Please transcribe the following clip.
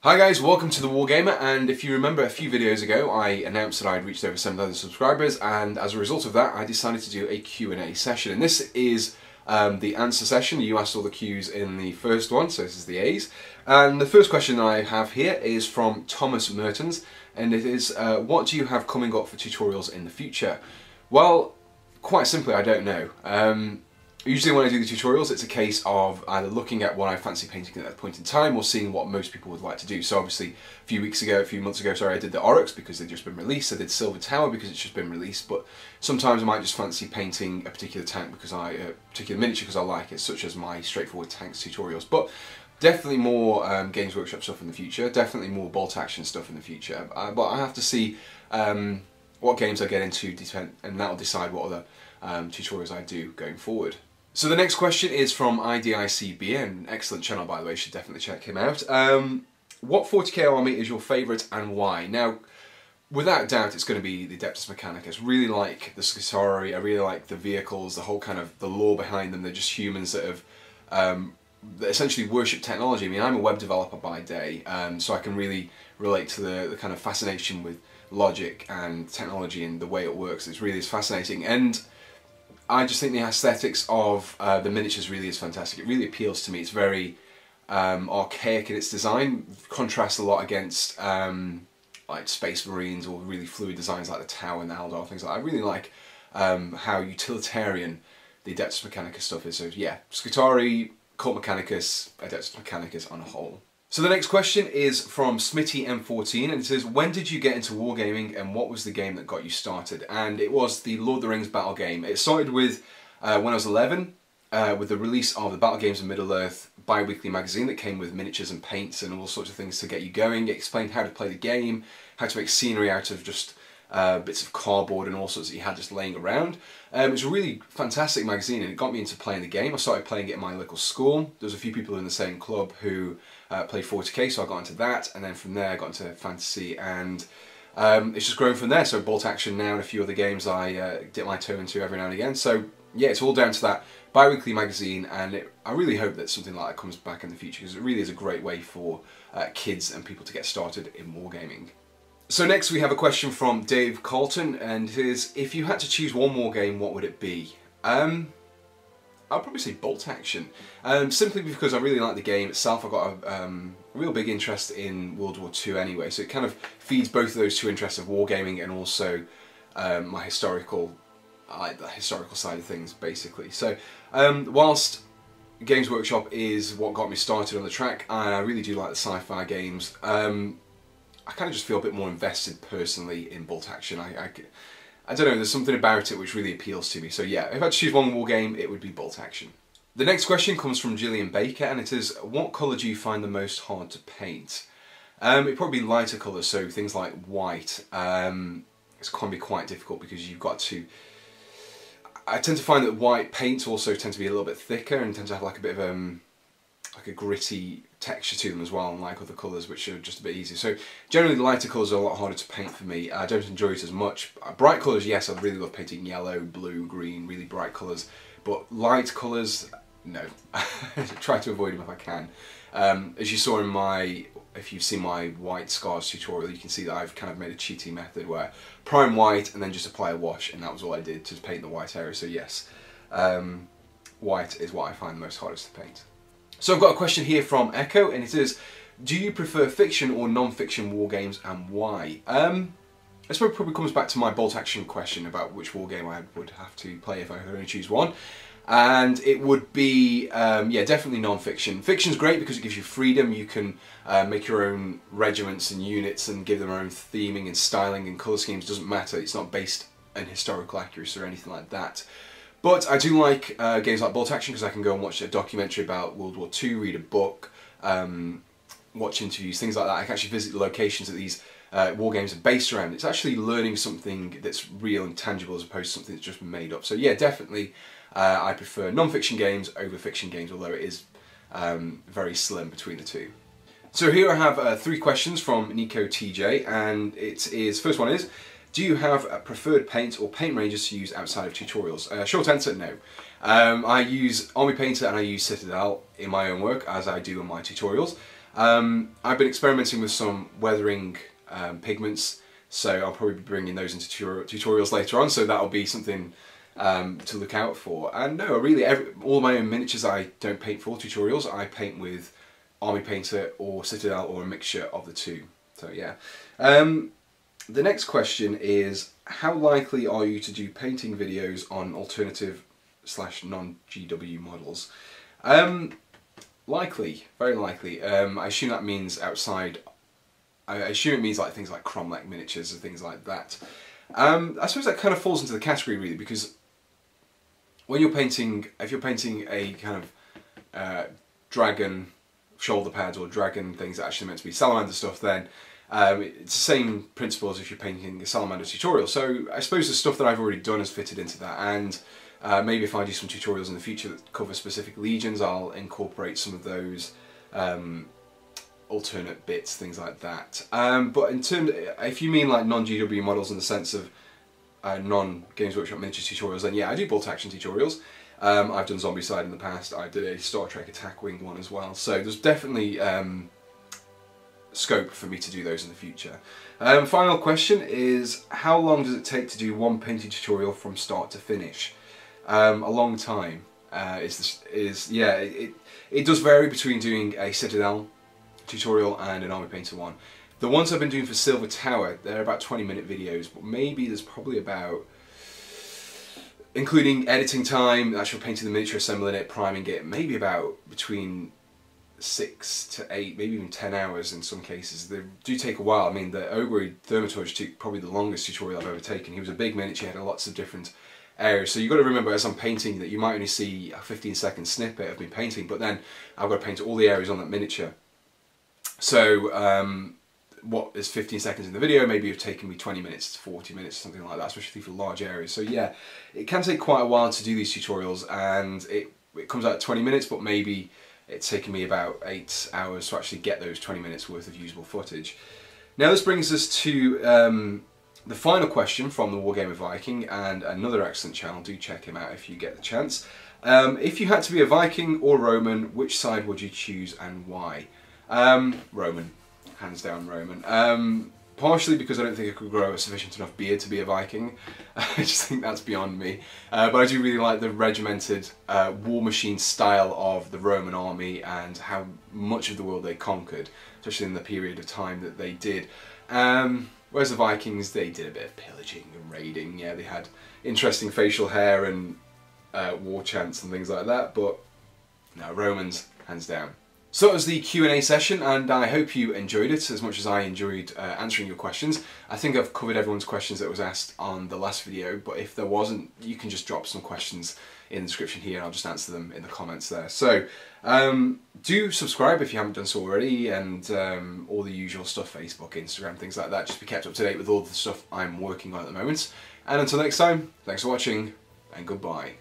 Hi guys, welcome to The Wargamer, and if you remember a few videos ago I announced that I'd reached over 7,000 subscribers, and as a result of that I decided to do a Q&A session. And this is the answer session. You asked all the Q's in the first one, so this is the A's. And the first question I have here is from Thomas Mertens, and it is, what do you have coming up for tutorials in the future? Well, quite simply, I don't know. Usually when I do the tutorials, it's a case of either looking at what I fancy painting at that point in time or seeing what most people would like to do. So obviously a few months ago, I did the Oryx because they'd just been released. I did Silver Tower because it's just been released, but sometimes I might just fancy painting a particular tank because a particular miniature because I like it, such as my straightforward tanks tutorials. But definitely more Games Workshop stuff in the future, definitely more bolt action stuff in the future. But I have to see what games I get into, and that'll decide what other tutorials I do going forward. So the next question is from IDICBN, excellent channel by the way, you should definitely check him out. What 40k army is your favourite and why? Now, without doubt it's going to be the Adeptus Mechanicus. Really like the Skitarii, I really like the vehicles, the whole kind of the lore behind them. They're just humans that have that essentially worship technology. I mean, I'm a web developer by day, so I can really relate to the kind of fascination with logic and technology and the way it works. It really is fascinating, and I just think the aesthetics of the miniatures really is fantastic. It really appeals to me. It's very archaic in its design, contrasts a lot against like Space Marines or really fluid designs like the Tau and the Aldar, things like that. I really like how utilitarian the Adeptus Mechanicus stuff is. So yeah, Skitarii, Cult Mechanicus, Adeptus Mechanicus on a whole. So the next question is from Smitty M14, and it says, when did you get into wargaming and what was the game that got you started? And it was the Lord of the Rings battle game. It started with, when I was 11, with the release of the Battle Games of Middle-earth bi-weekly magazine that came with miniatures and paints and all sorts of things to get you going. It explained how to play the game, how to make scenery out of just bits of cardboard and all sorts that you had just laying around. It was a really fantastic magazine and it got me into playing the game. I started playing it in my local school. There was a few people in the same club who played 40k, so I got into that, and then from there I got into fantasy, and it's just grown from there. So Bolt Action now and a few other games I dip my toe into every now and again. So yeah, it's all down to that bi-weekly magazine, and I really hope that something like that comes back in the future because it really is a great way for kids and people to get started in wargaming. So next we have a question from Dave Carlton, and it is, if you had to choose one more game, what would it be? I'll probably say Bolt Action, simply because I really like the game itself. I've got a real big interest in World War II anyway, so it kind of feeds both of those two interests of wargaming and also my historical, the historical side of things basically. So whilst Games Workshop is what got me started on the track, I really do like the sci-fi games. I kind of just feel a bit more invested personally in Bolt Action. I don't know, there's something about it which really appeals to me. So yeah, if I had to choose one war game, it would be Bolt Action. The next question comes from Gillian Baker, and it is, what colour do you find the most hard to paint? It'd probably be lighter colours, so things like white. It's can be quite difficult because you've got to... I tend to find that white paints also tend to be a little bit thicker and tend to have like a bit of like a gritty texture to them as well, unlike other colours which are just a bit easier. So generally the lighter colours are a lot harder to paint for me. I don't enjoy it as much. Bright colours, yes, I really love painting yellow, blue, green, really bright colours, but light colours, no. I try to avoid them if I can. As you saw in if you've seen my White Scars tutorial, you can see that I've kind of made a cheaty method where prime white and then just apply a wash, and that was all I did to paint the white area. So yes, white is what I find the most hardest to paint. So I've got a question here from Echo, and it is, do you prefer fiction or non-fiction war games, and why? This probably comes back to my Bolt Action question about which war game I would have to play if I could only choose one. And it would be, yeah, definitely non-fiction. Fiction's great because it gives you freedom. You can make your own regiments and units and give them their own theming and styling and colour schemes. It doesn't matter. It's not based on historical accuracy or anything like that. But I do like games like Bolt Action because I can go and watch a documentary about World War II, read a book, watch interviews, things like that. I can actually visit the locations that these war games are based around. It's actually learning something that's real and tangible as opposed to something that's just made up. So yeah, definitely I prefer non-fiction games over fiction games, although it is very slim between the two. So here I have 3 questions from Nico TJ, and it is, first one is, do you have a preferred paint or paint ranges to use outside of tutorials? Short answer, no. I use Army Painter and I use Citadel in my own work, as I do in my tutorials. I've been experimenting with some weathering pigments, so I'll probably be bringing those into tutorials later on, so that'll be something to look out for. And no, really, all my own miniatures I don't paint for tutorials. I paint with Army Painter or Citadel, or a mixture of the two. So yeah. The next question is, how likely are you to do painting videos on alternative / non-GW models? Likely, very likely. I assume that means outside. I assume it means like things like Cromlech miniatures and things like that. I suppose that kind of falls into the category really, because when you're painting, if you're painting a kind of dragon shoulder pads or dragon things that are actually meant to be salamander stuff, then it's the same principle as if you're painting a salamander tutorial. So I suppose the stuff that I've already done has fitted into that, and maybe if I do some tutorials in the future that cover specific legions, I'll incorporate some of those alternate bits, things like that. But in terms, if you mean like non-GW models in the sense of non-Games Workshop miniature tutorials, then yeah, I do bolt action tutorials. I've done Zombicide in the past. I did a Star Trek Attack Wing one as well. So there's definitely scope for me to do those in the future. Final question is, how long does it take to do one painting tutorial from start to finish? A long time. Yeah, it does vary between doing a Citadel tutorial and an Army Painter one. The ones I've been doing for Silver Tower, they're about 20-minute videos, but maybe there's probably about, including editing time, actual painting the miniature, assembling it, priming it, maybe about between 6 to 8, maybe even 10 hours in some cases. They do take a while. I mean, the Ogre Thaumaturge took probably the longest tutorial I've ever taken. He was a big miniature, he had lots of different areas. So you've got to remember, as I'm painting, that you might only see a 15-second snippet of me painting, but then I've got to paint all the areas on that miniature. So what is 15 seconds in the video maybe have taken me 20 minutes to 40 minutes, something like that, especially for large areas. So yeah, it can take quite a while to do these tutorials, and it comes out at 20 minutes, but maybe it's taken me about 8 hours to actually get those 20 minutes worth of usable footage. Now this brings us to the final question from the Wargamer Viking, and another excellent channel. Do check him out if you get the chance. If you had to be a Viking or Roman, which side would you choose and why? Roman. Hands down Roman. Partially because I don't think I could grow a sufficient enough beard to be a Viking. I just think that's beyond me. But I do really like the regimented war machine style of the Roman army and how much of the world they conquered, especially in the period of time that they did. Whereas the Vikings, they did a bit of pillaging and raiding. Yeah, they had interesting facial hair and war chants and things like that, but no, Romans, hands down. So that was the Q&A session, and I hope you enjoyed it as much as I enjoyed answering your questions. I think I've covered everyone's questions that was asked on the last video, but if there wasn't, you can just drop some questions in the description here and I'll just answer them in the comments there. So do subscribe if you haven't done so already, and all the usual stuff, Facebook, Instagram, things like that, just be kept up to date with all the stuff I'm working on at the moment. And until next time, thanks for watching and goodbye.